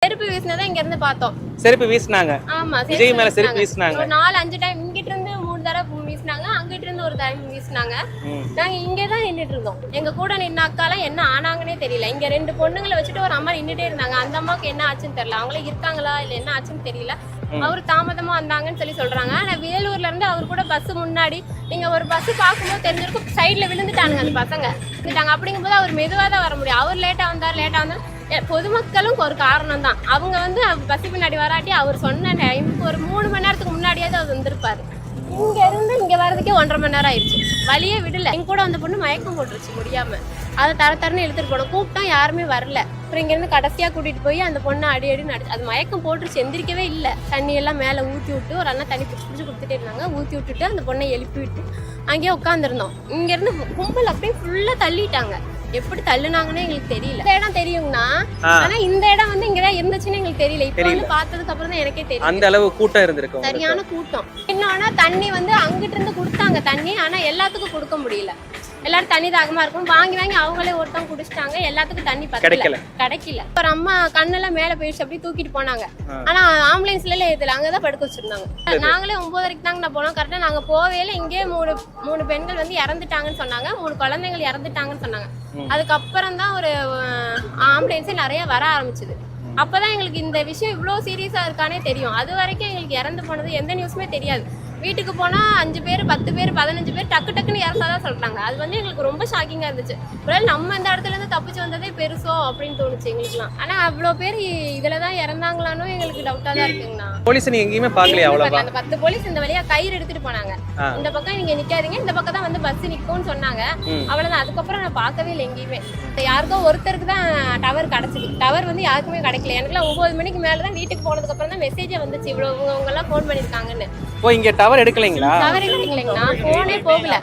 செருப்பு வீசினதை இங்க இருந்து பார்த்தோம். செருப்பு வீசினாங்க. ஆமா, விஜய் மேல செருப்பு வீசினாங்க. ஒரு 4-5 டைம் இங்கிட்ட இருந்து 3 தடவை வீசினாங்க, அங்கிட்ட இருந்து ஒரு டைம் வீசினாங்க. நாங்க இங்கே தான் நின்றுட்டு இருந்தோம். எங்க கூட நின்ன அக்காலாம் என்ன ஆனாங்கன்னே தெரியல. இங்க 2 பொண்ணுங்களை வச்சுட்டு ஒரு அம்மா நின்றுட்டே இருந்தாங்க. அந்த அம்மாவுக்கு என்ன ஆச்சுன்னு தெரியல, அவங்களே இருக்காங்களா இல்ல என்ன ஆச்சுன்னு தெரியல. அவர் தாமதமா வந்தாங்கன்னு சொல்றாங்க. ஆனா வேலூர்ல இருந்து அவர் கூட பஸ் முன்னாடி நீங்க ஒரு பஸ் பார்க்கும்போது தெரிஞ்சிருக்கும், சைட்ல விழுந்துட்டானுங்க அந்த பசங்க. அப்படிங்கும்போது அவர் மெதுவா தான் வர முடியும். அவர் லேட்டா வந்தார். பொதுமக்களும் ஒரு காரணம் தான். அவங்க வந்து பஸ் பின்னாடி வராட்டி அவர் சொன்ன டைமுக்கு ஒரு 3 மணி நேரத்துக்கு முன்னாடியாவது அவர் வந்திருப்பாரு. இங்க இருந்து இங்க வர்றதுக்கே 1.5 மணி நேரம் ஆயிடுச்சு. வழியே விடல. எங்க கூட அந்த பொண்ணு மயக்கம் போட்டுருச்சு முடியாம. அதை தரன்னு இழுத்துட்டு போனோம். கூப்பிட்டோம், யாருமே வரல. அப்புறம் இங்க இருந்து கடைசியா கூட்டிட்டு போய் அந்த பொண்ணை அடி நடிச்சு அது மயக்கம் போட்டுருச்சு, எந்திரிக்கவே இல்லை. தண்ணி எல்லாம் மேல ஊத்தி விட்டு ஒரு அண்ணா தண்ணி பிடிச்சி கொடுத்துட்டே இருந்தாங்க. ஊத்தி விட்டுட்டு அந்த பொண்ணை எழுப்பி விட்டு அங்கேயே உட்காந்துருந்தோம். இங்க இருந்து கும்பல் அப்படியே ஃபுல்லா தள்ளிட்டாங்க. எப்படி தள்ளுனாங்கன்னு எங்களுக்கு தெரியல. இந்த இடம் தெரியுங்கண்ணா, ஆனா இந்த இடம் வந்து இங்கதான் இருந்துச்சுன்னு எங்களுக்கு தெரியல. இப்ப வந்து பார்த்ததுக்கு அப்புறம் தான் எனக்கே தெரியும். அந்த அளவு கூட்டம் இருந்திருக்கும், சரியான கூட்டம். என்னன்னா தண்ணி வந்து அங்கிட்டு இருந்து கொடுத்தாங்க தண்ணி, ஆனா எல்லாத்துக்கும் கொடுக்க முடியல. எல்லாரும் தண்ணி தாகமா இருக்கும், வாங்கி அவங்களே ஒருத்தவங்க குடிச்சிட்டாங்க. எல்லாத்துக்கும் தண்ணி கிடைக்கல. ஒரு அம்மா கண்ணெல்லாம் மேல போயிடுச்சு, அப்படியே தூக்கிட்டு போனாங்க. ஆனா ஆம்புலன்ஸ்ல எல்லாம் ஏத்துல அங்கதான் படுக்க வச்சிருந்தாங்க. நாங்களே 9:30 தாங்க போனோம். கரெக்டா நாங்க போவேல இங்கே 3 பெண்கள் வந்து இறந்துட்டாங்கன்னு சொன்னாங்க, 3 குழந்தைகள் இறந்துட்டாங்கன்னு சொன்னாங்க. அதுக்கப்புறம் தான் ஒரு ஆம்புலன்ஸே நிறைய வர ஆரம்பிச்சுது. அப்பதான் எங்களுக்கு இந்த விஷயம் இவ்வளவு சீரியஸா இருக்கானே தெரியும். அது வரைக்கும் எங்களுக்கு இறந்து போனது எந்த நியூஸுமே தெரியாது. வீட்டுக்கு போனா 5 பேர் 10 பேர் 15 பேர் டக்குன்னு இறந்தாதான் சொல்றாங்க. அது வந்து எங்களுக்கு ரொம்ப ஷாக்கிங்கா இருந்துச்சு. ஒருவேளை நம்ம இந்த இடத்துல இருந்து தப்பிச்சு வந்ததே பெருசோ அப்படின்னு தோணுச்சு எங்களுக்குலாம். ஆனா அவ்வளவு பேர் இதுலதான் இறந்தாங்களானோ எங்களுக்கு டவுட்டா தான் இருக்குங்கண்ணா. போலீஸ் நீங்க எங்கேயுமே பாக்கலையா? அவ்வளவுதான். அந்த 10 போலீஸ் இந்த வழியா கயிறு எடுத்துட்டு போனாங்க. இந்த பக்கம் நீங்க நிக்காதீங்க, இந்த பக்கம் தான் வந்து பஸ் நிக்கும்னு சொன்னாங்க. அவ்வளவுதான். அதுக்கப்புறம் நான் பார்க்கவே இல்லை எங்கேயுமே. யாருக்கோ ஒருத்தருக்கு தான் டவர் கிடைச்சது. டவர் வந்து யாருக்குமே கிடைக்கல. எனக்குலாம் 9 மணிக்கு மேலதான் வீட்டுக்கு போனதுக்கு அப்புறம் தான் மெசேஜே வந்துச்சு, இவ்வளவு அவங்க எல்லாம் போன் பண்ணிருக்காங்கன்னு. இங்க டவர் எடுக்கலைங்களா? டவர் எடுக்கலைங்களா, போனே போகல.